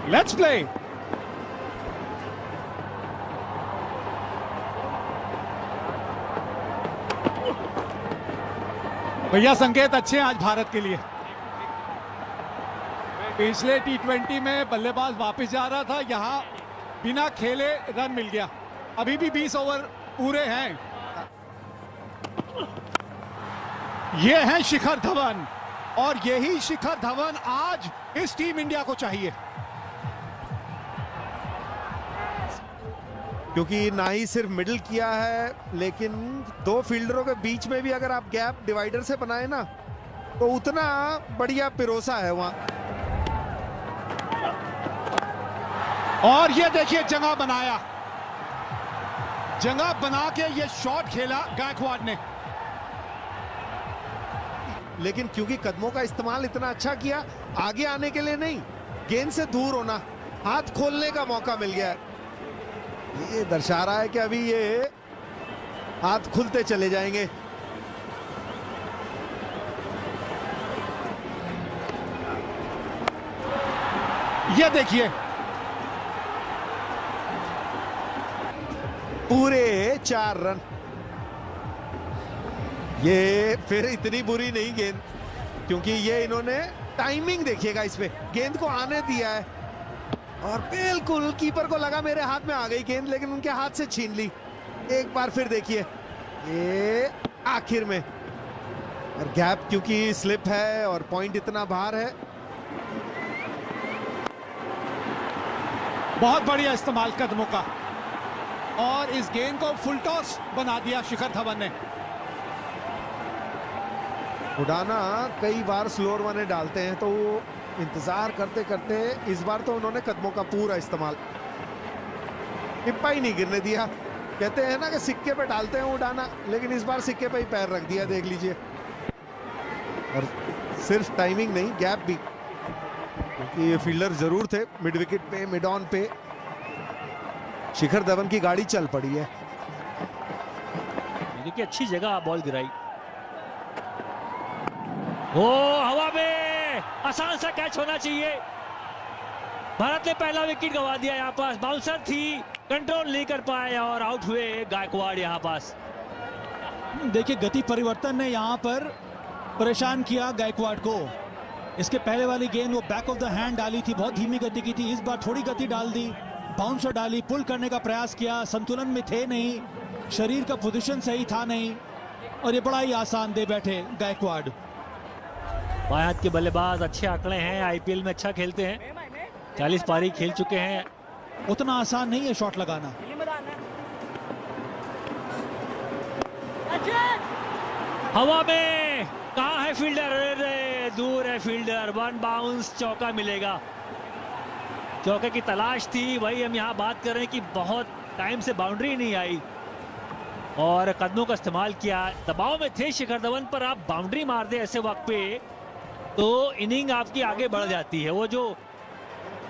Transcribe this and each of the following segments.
Let's play. भैया संकेत अच्छे हैं आज भारत के लिए। पिछले टी20 में बल्लेबाज वापस जा रहा था, यहां बिना खेले रन मिल गया। अभी भी 20 ओवर पूरे हैं। ये हैं शिखर धवन, और यही शिखर धवन आज इस टीम इंडिया को चाहिए। क्योंकि ना ही सिर्फ मिडिल किया है, लेकिन दो फील्डरों के बीच में भी अगर आप गैप डिवाइडर से बनाए ना, तो उतना बढ़िया पिरोसा है वहां। और ये देखिए जगह बनाया, जगह बना के ये शॉट खेला गायकवाड़ ने। लेकिन क्योंकि कदमों का इस्तेमाल इतना अच्छा किया, आगे आने के लिए नहीं, गेंद से दूर होना, हाथ खोलने का मौका मिल गया। ये दर्शा रहा है कि अभी ये हाथ खुलते चले जाएंगे। ये देखिए पूरे 4 रन। ये फिर इतनी बुरी नहीं गेंद, क्योंकि ये इन्होंने टाइमिंग देखिएगा, इसमें गेंद को आने दिया है और बिल्कुल कीपर को लगा मेरे हाथ में आ गई गेंद, लेकिन उनके हाथ से छीन ली। एक बार फिर देखिए ये आखिर में, और गैप क्योंकि स्लिप है और पॉइंट इतना बाहर है। बहुत बढ़िया इस्तेमाल कदमों का, और इस गेंद को फुल टॉस बना दिया शिखर धवन ने। उड़ाना कई बार स्लोअर वाले डालते हैं, तो वो इंतजार करते करते इस बार तो उन्होंने कदमों का पूरा इस्तेमाल, टिप्पा ही नहीं गिरने दिया। कहते हैं ना कि सिक्के पे डालते हैं उड़ाना, लेकिन इस बार सिक्के पे ही पैर रख दिया, देख लीजिए। और सिर्फ टाइमिंग नहीं, गैप भी, क्योंकि ये फील्डर जरूर थे मिड विकेट पे, मिड ऑन पे। शिखर धवन की गाड़ी चल पड़ी है। देखिए अच्छी जगह बॉल गिराई, ओ हवा में आसान सा कैच होना चाहिए। भारत ने पहला विकेट गंवा दिया। यहाँ पास बाउंसर थी, कंट्रोल नहीं कर पाए और आउट हुए गायकवाड़। यहाँ पास देखिए गति परिवर्तन ने यहाँ पर परेशान किया गायकवाड़ को। इसके पहले वाली गेंद वो बैक ऑफ द हैंड डाली थी, बहुत धीमी गति की थी। इस बार थोड़ी गति डाल दी, बाउंसर डाली, पुल करने का प्रयास किया, संतुलन में थे नहीं, शरीर का पोजीशन सही था नहीं, और ये बड़ा ही आसान दे बैठे गायकवाड़। बाएं हाथ के बल्लेबाज, अच्छे आंकड़े हैं, आईपीएल में अच्छा खेलते हैं, 40 पारी खेल चुके हैं। उतना आसान नहीं है शॉट लगाना। हवा में कहाँ है फील्डर? अरे दूर है फील्डर। 1 बाउंस, चौका मिलेगा। चौके की तलाश थी, वही हम यहाँ बात कर रहे हैं कि बहुत टाइम से बाउंड्री नहीं आई और कदमों का इस्तेमाल किया। दबाव में थे शिखर धवन पर, आप बाउंड्री मार दे ऐसे वक्त पे तो इनिंग आपकी आगे बढ़ जाती है। वो जो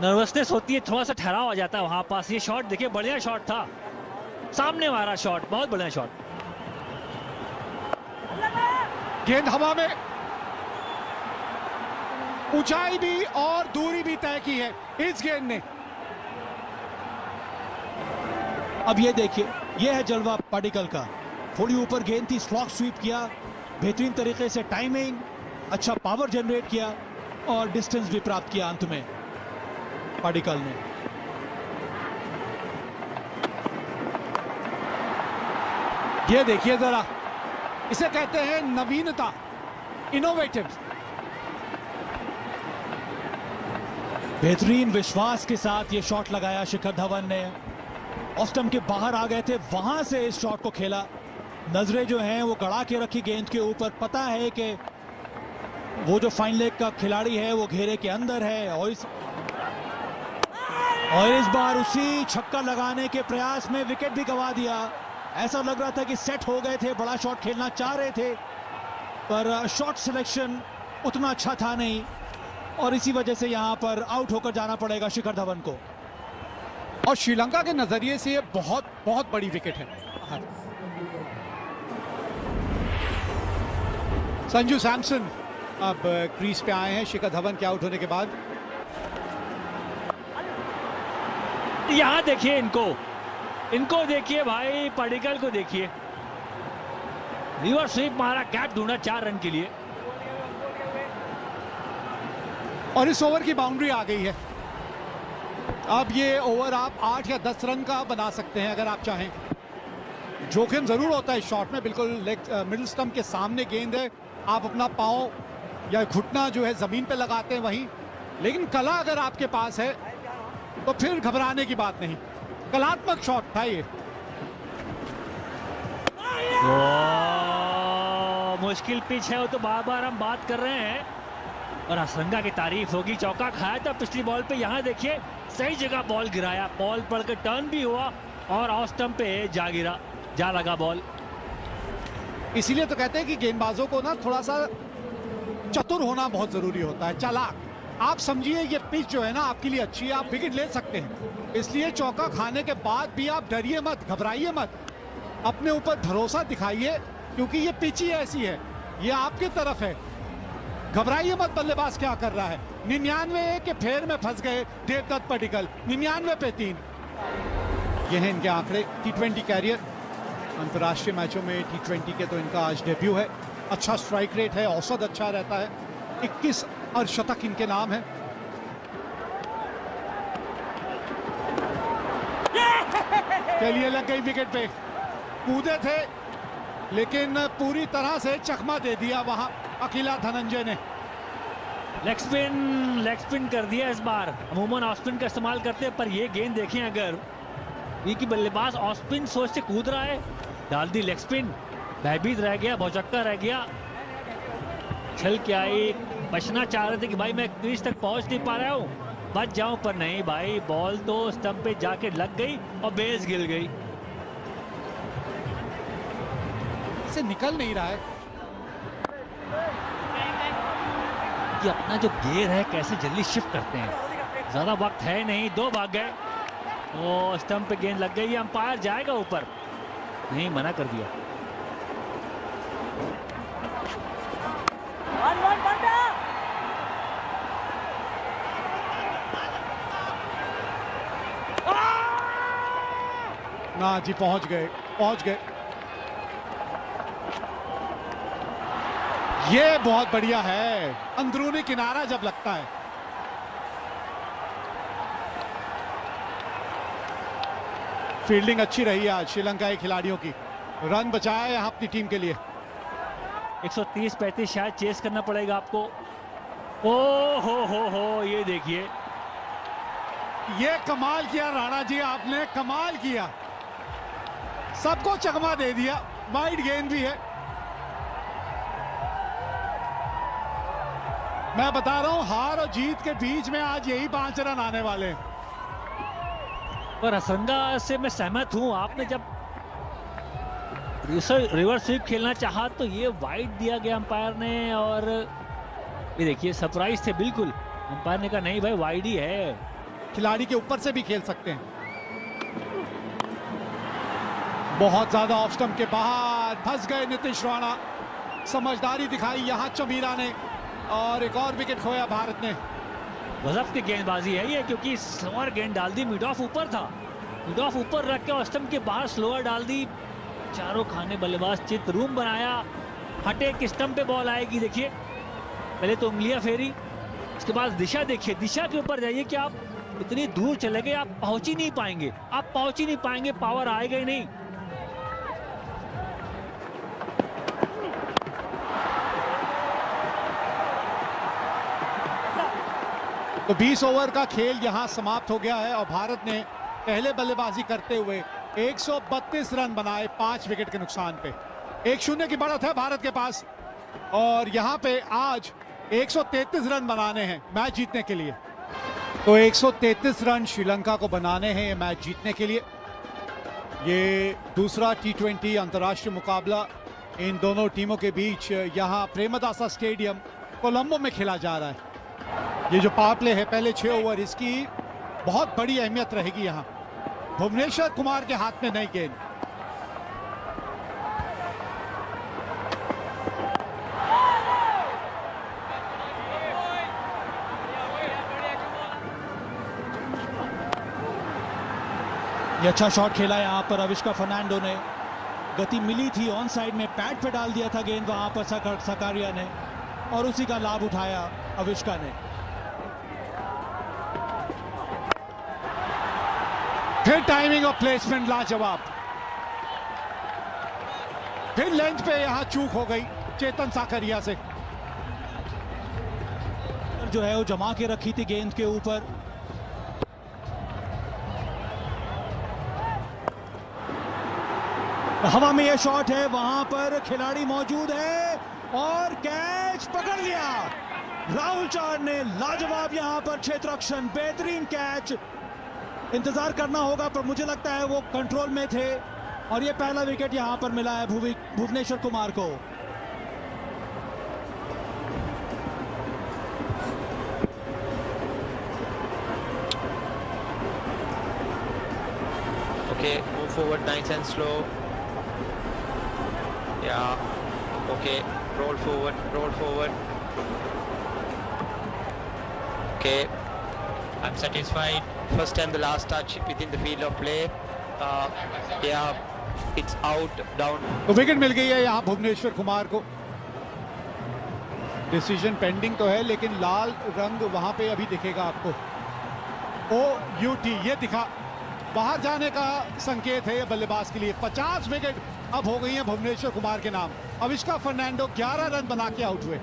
नर्वसनेस होती है, थोड़ा सा ठहराव आ जाता है वहां पास। ये शॉट देखिए, बढ़िया शॉट था, सामने मारा शॉट, बहुत बढ़िया शॉट। गेंद हवा में, ऊंचाई भी और दूरी भी तय की है इस गेंद ने। अब ये देखिए, ये है जलवा पाडिक्कल का। थोड़ी ऊपर गेंद थी, स्लॉग स्वीप किया, बेहतरीन तरीके से टाइमिंग, अच्छा पावर जनरेट किया और डिस्टेंस भी प्राप्त किया अंत में पाडिक्कल ने। ये देखिए जरा, इसे कहते हैं नवीनता, इनोवेटिव। बेहतरीन विश्वास के साथ ये शॉट लगाया शिखर धवन ने। ऑफ स्टंप के बाहर आ गए थे, वहां से इस शॉट को खेला। नजरें जो हैं वो गड़ा के रखी गेंद के ऊपर। पता है कि वो जो फाइन लेग का खिलाड़ी है वो घेरे के अंदर है, और इस बार उसी छक्का लगाने के प्रयास में विकेट भी गंवा दिया। ऐसा लग रहा था कि सेट हो गए थे, बड़ा शॉट खेलना चाह रहे थे, पर शॉट सिलेक्शन उतना अच्छा था नहीं, और इसी वजह से यहां पर आउट होकर जाना पड़ेगा शिखर धवन को। और श्रीलंका के नजरिए से ये बहुत बहुत बड़ी विकेट है। संजू सैमसन अब क्रीज पे आए हैं शिखर धवन के आउट होने के बाद। यहाँ देखिए इनको देखिए भाई, पडिक्कल को देखिए, रिवर्स स्वीप मारा, गैप ढूंढा 4 रन के लिए। और इस ओवर की बाउंड्री आ गई है। अब ये ओवर आप 8 या 10 रन का बना सकते हैं अगर आप चाहें। जोखिम जरूर होता है शॉट में, बिल्कुल मिडिल स्टंप के सामने गेंद है, आप अपना पांव या घुटना जो है जमीन पे लगाते हैं वहीं, लेकिन कला अगर आपके पास है तो फिर घबराने की बात नहीं। कलात्मक शॉट था ये। मुश्किल पिच है वो तो बार बार हम बात कर रहे हैं, और हसरंगा की तारीफ होगी। चौका खाया था पिछली बॉल पे, यहाँ देखिए सही जगह बॉल गिराया, बॉल पड़ के टर्न भी हुआ और ऑफ स्टंप पे जा लगा बॉल। इसीलिए तो कहते हैं कि गेंदबाजों को ना थोड़ा सा चतुर होना बहुत जरूरी होता है, चालाक। आप समझिए ये पिच जो है ना आपके लिए अच्छी है, आप विकेट ले सकते हैं, इसलिए चौका खाने के बाद भी आप डरिए मत, घबराइए मत, अपने ऊपर भरोसा दिखाइए, क्योंकि ये पिच ही ऐसी है, ये आपकी तरफ है। घबराइए मत, बल्लेबाज क्या कर रहा है। 99 के फेर में फंस गए देवदत्त पडिक्कल, 99 पे 3। ये हैं इनके आंकड़े T20 कैरियर। अंतर्राष्ट्रीय मैचों में T20 के तो इनका आज डेब्यू है। अच्छा स्ट्राइक रेट है, औसत अच्छा रहता है, 21 अर्धशतक इनके नाम है। चलिए लग गई विकेट पे, कूदे थे लेकिन पूरी तरह से चकमा दे दिया वहां अकेला धनंजय ने। लेग स्पिन कर दिया इस बार। अमूमन ऑफ स्पिन का इस्तेमाल करते हैं, पर ये गेंद देखें, अगर ये की बल्लेबाज ऑफ स्पिन सोच से कूद रहा है, डाल दी लेग स्पिन, भयभीत रह गया, भौचक्का रह गया, छल के आई, बचना चाह रहे थे कि भाई मैं क्रीज तक पहुंच नहीं पा रहा हूं, बच जाऊं, पर नहीं भाई, बॉल तो स्टंप पे जाके लग गई और बेस गिर गई। से निकल नहीं रहा है कि अपना जो गेयर है कैसे जल्दी शिफ्ट करते हैं। ज्यादा वक्त है नहीं, 2 भाग गए, ओ स्टंप पे गेंद लग गई, अंपायर जाएगा ऊपर, नहीं, मना कर दिया। ना जी, पहुंच गए। ये बहुत बढ़िया है, अंदरूनी किनारा जब लगता है। फील्डिंग अच्छी रही है आज श्रीलंका के खिलाड़ियों की, रन बचाया है अपनी टीम के लिए। 130-35 शायद चेस करना पड़ेगा आपको। ओ हो, ये देखिए, ये कमाल किया राणा जी, आपने कमाल किया, सबको चकमा दे दिया। वाइड गेंद भी है, मैं बता रहा हूं, हार और जीत के बीच में आज यही 5 रन आने वाले हैं। पर हसरंगा से मैं सहमत हूं, आपने जब रिवर्स स्वीप खेलना चाहा तो ये वाइड दिया गया अंपायर ने, और ये देखिए सरप्राइज थे बिल्कुल, अंपायर ने कहा नहीं भाई वाइड ही है। खिलाड़ी के ऊपर से भी खेल सकते हैं। बहुत ज्यादा ऑफ स्टंप के बाहर फंस गए नीतीश राणा, समझदारी दिखाई यहां चमीरा ने, और एक और विकेट खोया भारत ने। गजब की गेंदबाजी है ये, क्योंकि स्लोअर गेंद डाल दी, मिड ऑफ ऊपर था, मिड ऑफ ऊपर रख के और स्टंप के बाहर स्लोअर डाल दी, चारों खाने बल्लेबाज चित रूम बनाया, हटे कि स्टंप पे बॉल आएगी। देखिए पहले तो उंगलियां फेरी, उसके बाद दिशा देखिए, दिशा के ऊपर जाइए कि आप इतनी दूर चले गए, आप पहुंच ही नहीं पाएंगे, पावर आएगा ही नहीं। तो 20 ओवर का खेल यहां समाप्त हो गया है और भारत ने पहले बल्लेबाजी करते हुए 132 रन बनाए 5 विकेट के नुकसान पे। 1-0 की बढ़त है भारत के पास, और यहां पे आज 133 रन बनाने हैं मैच जीतने के लिए। तो 133 रन श्रीलंका को बनाने हैं ये मैच जीतने के लिए। ये दूसरा T20 अंतर्राष्ट्रीय मुकाबला इन दोनों टीमों के बीच यहां प्रेमदासा स्टेडियम कोलंबो में खेला जा रहा है। ये जो पावर प्ले है पहले 6 ओवर, इसकी बहुत बड़ी अहमियत रहेगी यहां। भुवनेश्वर कुमार के हाथ में नई गेंद, ये अच्छा शॉट खेला यहाँ पर अविष्का फर्नांडो ने। गति मिली थी, ऑन साइड में पैड पे डाल दिया था गेंद वहां पर सकारिया ने, और उसी का लाभ उठाया अविष्का ने। फिर टाइमिंग और प्लेसमेंट लाजवाब। फिर लेंथ पे यहां चूक हो गई चेतन साकरिया से। जो है वो जमा के रखी थी गेंद के ऊपर। हवा में ये शॉट है, वहां पर खिलाड़ी मौजूद है और कैच पकड़ लिया राहुल चहर ने। लाजवाब यहां पर क्षेत्ररक्षण, बेहतरीन कैच। इंतजार करना होगा पर मुझे लगता है वो कंट्रोल में थे, और ये पहला विकेट यहां पर मिला है भुवनेश्वर कुमार को। Okay, move forward nice and slow. Yeah, okay, roll forward, roll forward. Okay, I'm satisfied. First and the last touch within the field of play. Yeah, it's out, down. तो विकेट मिल गई है यहाँ भुवनेश्वर कुमार को। डिसीजन पेंडिंग तो है, लेकिन लाल रंग वहां पे अभी दिखेगा आपको। OUT ये दिखा, बाहर जाने का संकेत है ये बल्लेबाज के लिए। 50 विकेट अब हो गई हैं भुवनेश्वर कुमार के नाम। अविष्का फर्नांडो 11 रन बना के आउट हुए।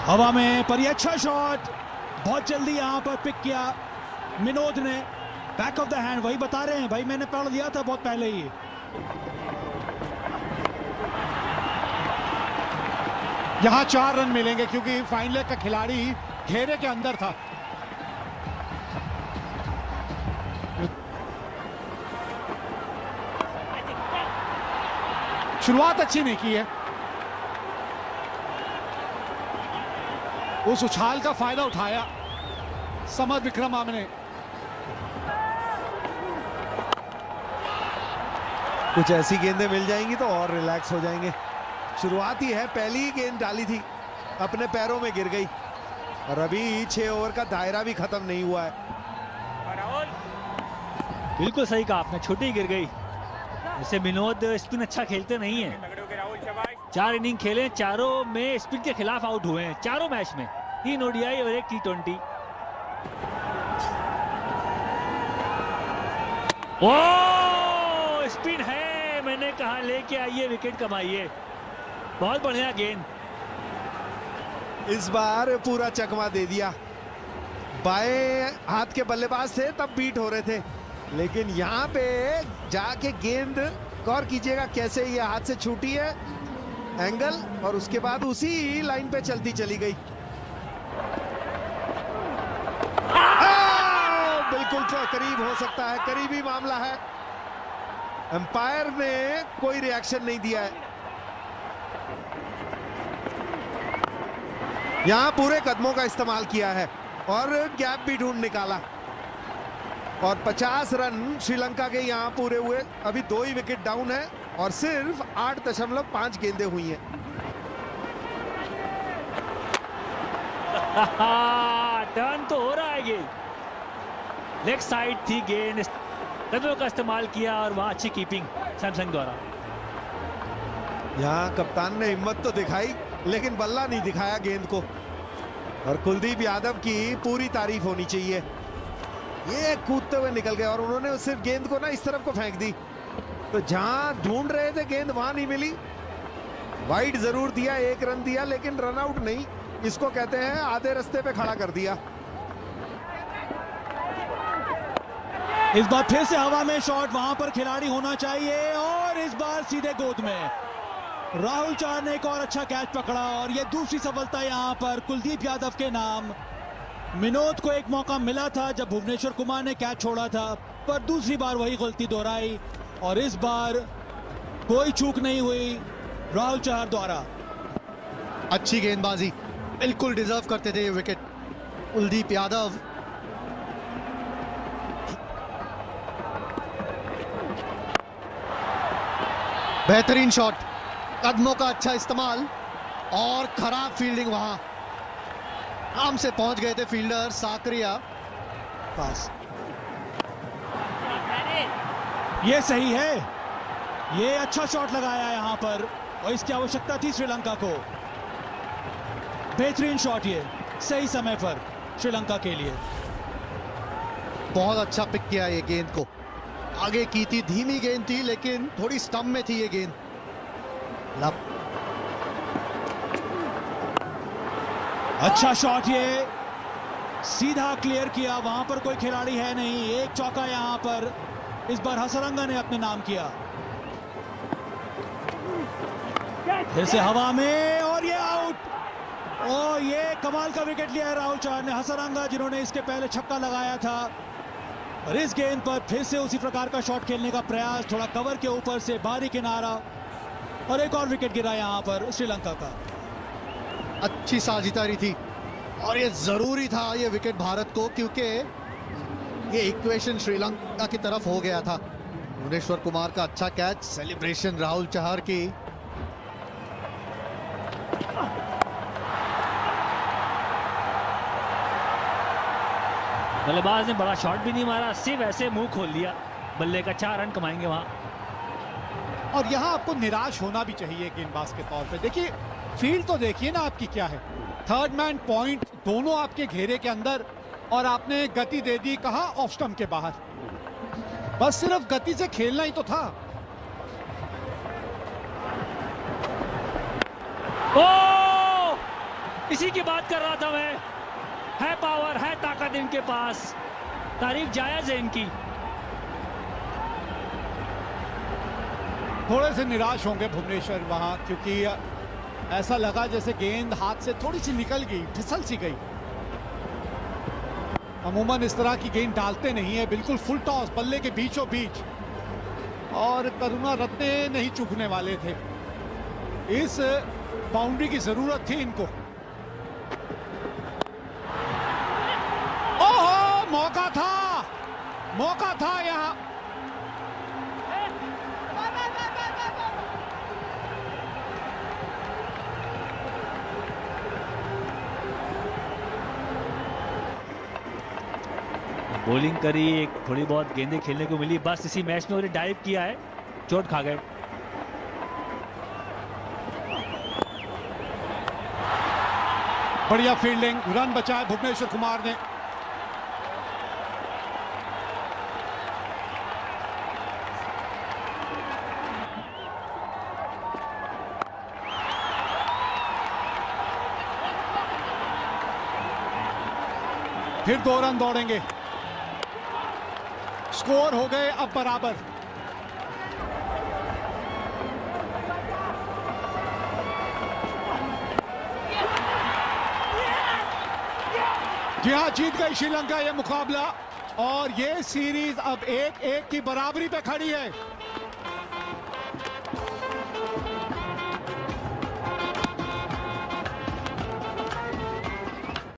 हवा में पर ये अच्छा शॉट बहुत जल्दी यहां पर पिक किया विनोद ने। बैक ऑफ द हैंड, वही बता रहे हैं भाई, मैंने पढ़ लिया था बहुत पहले ही। यहां 4 रन मिलेंगे क्योंकि फाइन लेग का खिलाड़ी घेरे के अंदर था। शुरुआत अच्छी नहीं की है। उस उछाल का फायदा उठाया समर विक्रम ने। कुछ ऐसी गेंदें मिल जाएंगी तो और रिलैक्स हो जाएंगे। शुरुआत ही है, पहली ही गेंद डाली थी अपने पैरों में गिर गई, और अभी 6 ओवर का दायरा भी खत्म नहीं हुआ है। बिल्कुल सही कहा आपने, छोटी गिर गई। जैसे विनोद स्पिन अच्छा खेलते नहीं है। 4 इनिंग खेले, चारों में स्पिन के खिलाफ आउट हुए हैं, चारों मैच में। 3 ODI और 1 T20। ओ स्पिन है, मैंने कहा लेके आइए, विकेट कमाइए। बहुत बढ़िया गेंद। इस बार पूरा चकमा दे दिया। बाएं हाथ के बल्लेबाज थे तब बीट हो रहे थे, लेकिन यहाँ पे जाके गेंद गौर कीजिएगा कैसे ये हाथ से छूटी है एंगल, और उसके बाद उसी लाइन पे चलती चली गई। बिल्कुल तो करीब हो सकता है, करीबी मामला है। एम्पायर ने कोई रिएक्शन नहीं दिया है। यहां पूरे कदमों का इस्तेमाल किया है और गैप भी ढूंढ निकाला, और 50 रन श्रीलंका के यहां पूरे हुए। अभी 2 ही विकेट डाउन है और सिर्फ 8.5 गेंदें हुई हैं। टर्न तो हो रहा है गेंद, लेग साइड थी गेंद, कदमों का इस्तेमाल किया और वहां अच्छी कीपिंग सैमसंग द्वारा। यहां कप्तान ने हिम्मत तो दिखाई लेकिन बल्ला नहीं दिखाया गेंद को, और कुलदीप यादव की पूरी तारीफ होनी चाहिए। ये कूदते हुए निकल गए और उन्होंने सिर्फ गेंद को ना इस तरफ को फेंक दी, तो जहां ढूंढ रहे थे गेंद वहां नहीं मिली। वाइड जरूर दिया, 1 रन दिया, लेकिन रन आउट नहीं। इसको कहते हैं आधे रास्ते पे खड़ा कर दिया। इस बार फिर से हवा में शॉट, वहां पर खिलाड़ी होना चाहिए, और इस बार सीधे गोद में राहुल चहर ने एक और अच्छा कैच पकड़ा, और यह दूसरी सफलता यहां पर कुलदीप यादव के नाम। विनोद को एक मौका मिला था जब भुवनेश्वर कुमार ने कैच छोड़ा था, पर दूसरी बार वही गलती दोहराई, और इस बार कोई चूक नहीं हुई राहुल चहर द्वारा। अच्छी गेंदबाजी, बिल्कुल डिजर्व करते थे ये विकेट कुलदीप यादव। बेहतरीन शॉट, कदमों का अच्छा इस्तेमाल और खराब फील्डिंग वहां। आराम से पहुंच गए थे फील्डर साकरिया पास ये सही है, ये अच्छा शॉट लगाया यहां पर और इसकी आवश्यकता थी श्रीलंका को। बेहतरीन शॉट, ये सही समय पर श्रीलंका के लिए। बहुत अच्छा पिक किया ये गेंद को, आगे की थी, धीमी गेंद थी लेकिन थोड़ी स्टंप में थी ये गेंद। लप अच्छा शॉट, ये सीधा क्लियर किया, वहां पर कोई खिलाड़ी है नहीं। एक चौका यहां पर इस बार हसरंगा ने अपने नाम किया। फिर से हवा में और ये आउट। और ये कमाल का विकेट लिया है राहुल चौहान ने। हसरंगा जिन्होंने इसके पहले छक्का लगाया था और इस गेंद पर फिर से उसी प्रकार का शॉट खेलने का प्रयास, थोड़ा कवर के ऊपर से बाहरी किनारा और एक और विकेट गिरा यहां पर श्रीलंका का। अच्छी साझेदारी थी और ये जरूरी था ये विकेट भारत को, क्योंकि ये इक्वेशन श्रीलंका की तरफ हो गया था। भुवनेश्वर कुमार का अच्छा कैच, सेलिब्रेशन राहुल चहर की। बल्लेबाज ने बड़ा शॉट भी नहीं मारा, सिर्फ ऐसे मुंह खोल लिया बल्ले का। 4 रन कमाएंगे वहां। और यहाँ आपको निराश होना भी चाहिए गेंदबाज के तौर पे। देखिए फील्ड तो देखिए ना आपकी क्या है, थर्ड मैन पॉइंट दोनों आपके घेरे के अंदर और आपने गति दे दी कहां, ऑफ स्टंप के बाहर। बस सिर्फ गति से खेलना ही तो था। ओ, इसी की बात कर रहा था मैं। है पावर, है ताकत इनके पास, तारीफ जायज है इनकी। थोड़े से निराश होंगे भुवनेश्वर वहां, क्योंकि ऐसा लगा जैसे गेंद हाथ से थोड़ी सी निकल गई, फिसल सी गई। अमूमन इस तरह की गेंद डालते नहीं है, बिल्कुल फुल टॉस बल्ले के बीचों बीच, और करुणा रत्ने नहीं चूकने वाले थे। इस बाउंड्री की जरूरत थी इनको। ओहो, मौका था यहां। बॉलिंग करी, एक थोड़ी बहुत गेंदें खेलने को मिली, बस इसी मैच में उन्हें डाइव किया है, चोट खा गए। बढ़िया फील्डिंग, रन बचाए भुवनेश्वर कुमार ने। फिर 2 रन दौड़ेंगे, स्कोर हो गए अब बराबर। जी हाँ, जीत गई श्रीलंका ये मुकाबला और ये सीरीज अब 1-1 की बराबरी पे खड़ी है।